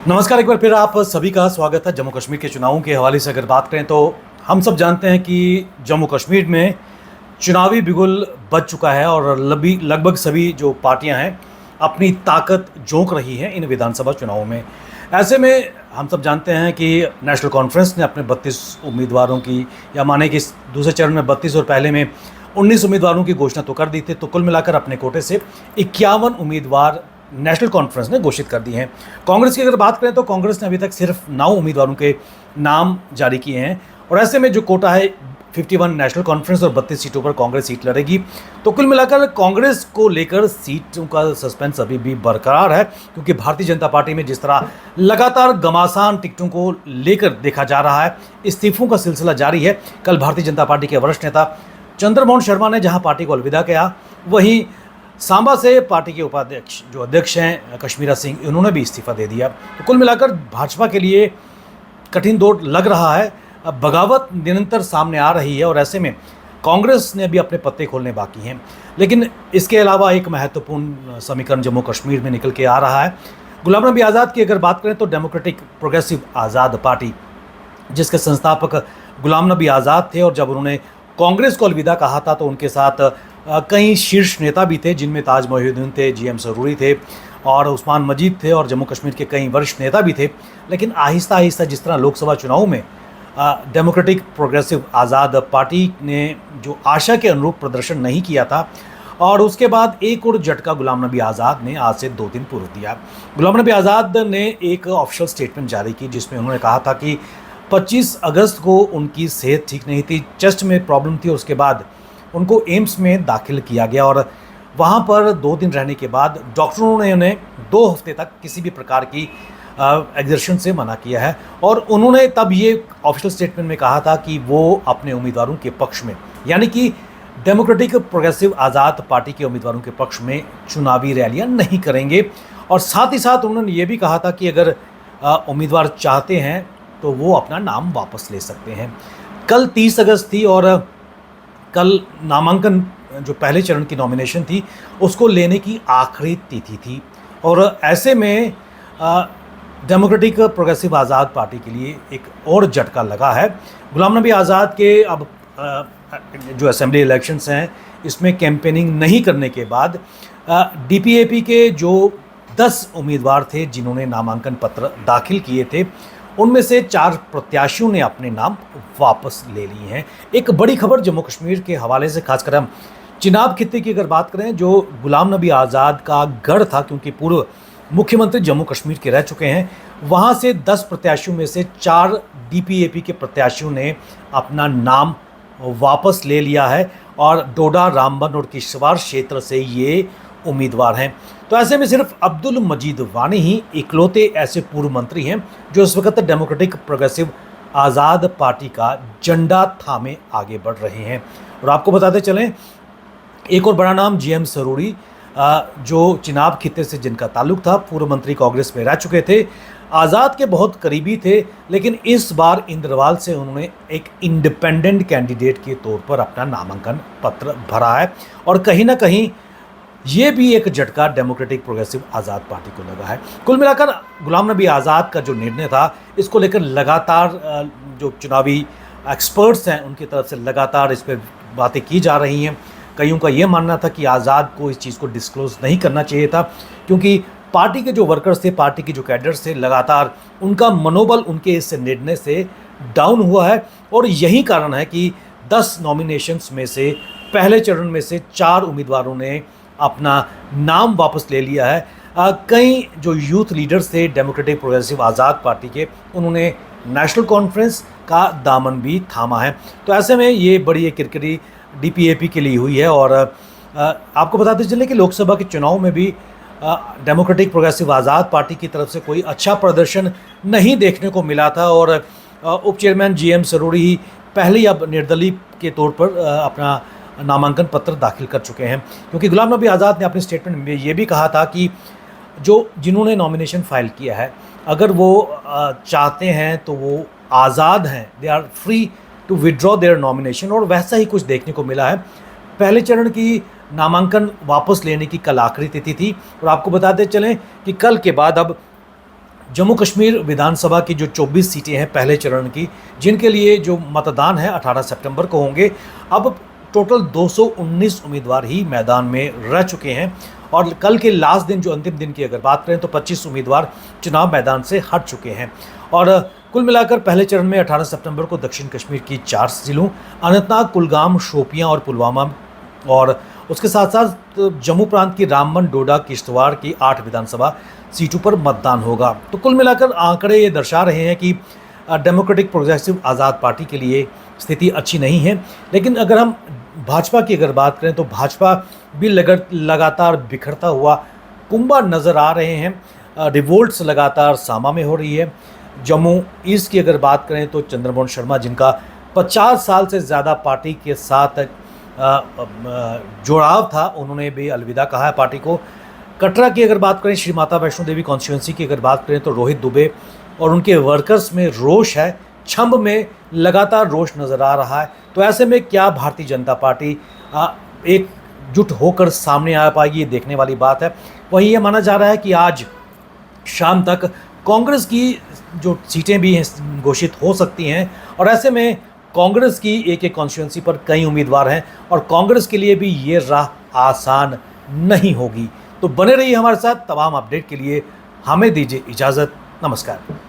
नमस्कार, एक बार फिर आप सभी का स्वागत है। जम्मू कश्मीर के चुनावों के हवाले से अगर बात करें तो हम सब जानते हैं कि जम्मू कश्मीर में चुनावी बिगुल बज चुका है और लगभग सभी जो पार्टियां हैं अपनी ताकत झोंक रही हैं इन विधानसभा चुनावों में। ऐसे में हम सब जानते हैं कि नेशनल कॉन्फ्रेंस ने अपने 32 उम्मीदवारों की, या माने कि दूसरे चरण में 32 और पहले में 19 उम्मीदवारों की घोषणा तो कर दी थी, तो कुल मिलाकर अपने कोटे से 51 उम्मीदवार नेशनल कॉन्फ्रेंस ने घोषित कर दी हैं। कांग्रेस की अगर बात करें तो कांग्रेस ने अभी तक सिर्फ 9 उम्मीदवारों के नाम जारी किए हैं और ऐसे में जो कोटा है 51 नेशनल कॉन्फ्रेंस और 32 सीटों पर कांग्रेस सीट लड़ेगी। तो कुल मिलाकर कांग्रेस को लेकर सीटों का सस्पेंस अभी भी बरकरार है, क्योंकि भारतीय जनता पार्टी में जिस तरह लगातार घमासान टिकटों को लेकर देखा जा रहा है, इस्तीफों का सिलसिला जारी है। कल भारतीय जनता पार्टी के वरिष्ठ नेता चंद्रमोहन शर्मा ने जहां पार्टी को अलविदा किया, वहीं सांबा से पार्टी के उपाध्यक्ष जो अध्यक्ष हैं कश्मीरा सिंह, इन्होंने भी इस्तीफा दे दिया। तो कुल मिलाकर भाजपा के लिए कठिन दौर लग रहा है। अब बगावत निरंतर सामने आ रही है और ऐसे में कांग्रेस ने भी अपने पत्ते खोलने बाकी हैं। लेकिन इसके अलावा एक महत्वपूर्ण समीकरण जम्मू कश्मीर में निकल के आ रहा है। गुलाम नबी आज़ाद की अगर बात करें तो डेमोक्रेटिक प्रोग्रेसिव आज़ाद पार्टी, जिसके संस्थापक गुलाम नबी आज़ाद थे, और जब उन्होंने कांग्रेस को अलविदा कहा था तो उनके साथ कई शीर्ष नेता भी थे, जिनमें ताज मोहिउद्दीन थे, जीएम सरूरी थे और उस्मान मजीद थे और जम्मू कश्मीर के कई वरिष्ठ नेता भी थे। लेकिन आहिस्ता आहिस्ता जिस तरह लोकसभा चुनाव में डेमोक्रेटिक प्रोग्रेसिव आज़ाद पार्टी ने जो आशा के अनुरूप प्रदर्शन नहीं किया था, और उसके बाद एक और झटका गुलाम नबी आज़ाद ने आज से 2 दिन पूर्व दिया। गुलाम नबी आज़ाद ने एक ऑफिशियल स्टेटमेंट जारी की, जिसमें उन्होंने कहा था कि 25 अगस्त को उनकी सेहत ठीक नहीं थी, चेस्ट में प्रॉब्लम थी, उसके बाद उनको एम्स में दाखिल किया गया और वहाँ पर 2 दिन रहने के बाद डॉक्टरों ने उन्हें 2 हफ्ते तक किसी भी प्रकार की एग्जर्शन से मना किया है। और उन्होंने तब ये ऑफिशियल स्टेटमेंट में कहा था कि वो अपने उम्मीदवारों के पक्ष में, यानी कि डेमोक्रेटिक प्रोग्रेसिव आज़ाद पार्टी के उम्मीदवारों के पक्ष में चुनावी रैलियाँ नहीं करेंगे। और साथ ही साथ उन्होंने ये भी कहा था कि अगर उम्मीदवार चाहते हैं तो वो अपना नाम वापस ले सकते हैं। कल 30 अगस्त थी और कल नामांकन, जो पहले चरण की नॉमिनेशन थी, उसको लेने की आखिरी तिथि थी। और ऐसे में डेमोक्रेटिक प्रोग्रेसिव आज़ाद पार्टी के लिए एक और झटका लगा है। गुलाम नबी आज़ाद के अब जो असेंबली इलेक्शंस हैं, इसमें कैंपेनिंग नहीं करने के बाद डीपीएपी के जो 10 उम्मीदवार थे जिन्होंने नामांकन पत्र दाखिल किए थे, उनमें से 4 प्रत्याशियों ने अपने नाम वापस ले लिए हैं। एक बड़ी खबर जम्मू कश्मीर के हवाले से, खासकर हम चिनाब खित्ते की अगर बात करें, जो गुलाम नबी आज़ाद का गढ़ था, क्योंकि पूर्व मुख्यमंत्री जम्मू कश्मीर के रह चुके हैं, वहाँ से 10 प्रत्याशियों में से 4 डीपीएपी के प्रत्याशियों ने अपना नाम वापस ले लिया है और डोडा, रामबन और किश्तवाड़ क्षेत्र से ये उम्मीदवार हैं। तो ऐसे में सिर्फ अब्दुल मजीद वानी ही इकलौते ऐसे पूर्व मंत्री हैं जो इस वक्त डेमोक्रेटिक प्रोग्रेसिव आज़ाद पार्टी का झंडा थामे आगे बढ़ रहे हैं। और आपको बताते चलें, एक और बड़ा नाम जीएम सरूरी, जो चिनाब खित्ते से जिनका ताल्लुक था, पूर्व मंत्री कांग्रेस में रह चुके थे, आज़ाद के बहुत करीबी थे, लेकिन इस बार इंद्रवाल से उन्होंने एक इंडिपेंडेंट कैंडिडेट के तौर पर अपना नामांकन पत्र भरा है। और कहीं ना कहीं ये भी एक झटका डेमोक्रेटिक प्रोग्रेसिव आज़ाद पार्टी को लगा है। कुल मिलाकर गुलाम नबी आज़ाद का जो निर्णय था, इसको लेकर लगातार जो चुनावी एक्सपर्ट्स हैं उनकी तरफ से लगातार इस पर बातें की जा रही हैं। कईयों का ये मानना था कि आज़ाद को इस चीज़ को डिस्क्लोज नहीं करना चाहिए था, क्योंकि पार्टी के जो वर्कर्स थे, पार्टी के जो कैडर्स थे, लगातार उनका मनोबल उनके इस निर्णय से डाउन हुआ है। और यही कारण है कि 10 नॉमिनेशंस में से पहले चरण में से 4 उम्मीदवारों ने अपना नाम वापस ले लिया है। कई जो यूथ लीडर्स थे डेमोक्रेटिक प्रोग्रेसिव आज़ाद पार्टी के, उन्होंने नेशनल कॉन्फ्रेंस का दामन भी थामा है। तो ऐसे में ये बड़ी एक किरकिरी डीपीएपी के लिए हुई है। और आपको बताते चलें कि लोकसभा के चुनाव में भी डेमोक्रेटिक प्रोग्रेसिव आज़ाद पार्टी की तरफ से कोई अच्छा प्रदर्शन नहीं देखने को मिला था और उप चेयरमैन जीएम सरूरी ही पहले ही अब निर्दलीय के तौर पर अपना नामांकन पत्र दाखिल कर चुके हैं। क्योंकि गुलाम नबी आज़ाद ने अपने स्टेटमेंट में ये भी कहा था कि जिन्होंने नॉमिनेशन फाइल किया है, अगर वो चाहते हैं तो वो आज़ाद हैं, they are free to withdraw their nomination. और वैसा ही कुछ देखने को मिला है। पहले चरण की नामांकन वापस लेने की कल आखिरी तिथि थी। और आपको बताते चलें कि कल के बाद अब जम्मू कश्मीर विधानसभा की जो 24 सीटें हैं पहले चरण की, जिनके लिए जो मतदान है 18 सितंबर को होंगे, अब टोटल 219 उम्मीदवार ही मैदान में रह चुके हैं और कल के लास्ट दिन, जो अंतिम दिन की अगर बात करें, तो 25 उम्मीदवार चुनाव मैदान से हट चुके हैं। और कुल मिलाकर पहले चरण में 18 सितंबर को दक्षिण कश्मीर की 4 जिलों अनंतनाग, कुलगाम, शोपियां और पुलवामा, और उसके साथ साथ जम्मू प्रांत की रामबन, डोडा, किश्तवाड़ की 8 विधानसभा सीटों पर मतदान होगा। तो कुल मिलाकर आंकड़े ये दर्शा रहे हैं कि डेमोक्रेटिक प्रोग्रेसिव आज़ाद पार्टी के लिए स्थिति अच्छी नहीं है। लेकिन अगर हम भाजपा की अगर बात करें, तो भाजपा भी लगातार बिखरता हुआ कुंभा नज़र आ रहे हैं। रिवोल्ट्स लगातार सामा में हो रही है। जम्मू ईस्ट की अगर बात करें, तो चंद्रमोहन शर्मा, जिनका 50 साल से ज़्यादा पार्टी के साथ जुड़ाव था, उन्होंने भी अलविदा कहा है पार्टी को। कटरा की अगर बात करें, श्री माता वैष्णो देवी कॉन्स्टिट्यूंसी की अगर बात करें, तो रोहित दुबे और उनके वर्कर्स में रोष है। छंब में लगातार रोष नज़र आ रहा है। तो ऐसे में क्या भारतीय जनता पार्टी एकजुट होकर सामने आ पाएगी, ये देखने वाली बात है। वहीं ये माना जा रहा है कि आज शाम तक कांग्रेस की जो सीटें भी घोषित हो सकती हैं, और ऐसे में कांग्रेस की एक एक कॉन्स्टिट्यूंसी पर कई उम्मीदवार हैं और कांग्रेस के लिए भी ये राह आसान नहीं होगी। तो बने रहिए हमारे साथ। तमाम अपडेट के लिए हमें दीजिए इजाज़त। नमस्कार।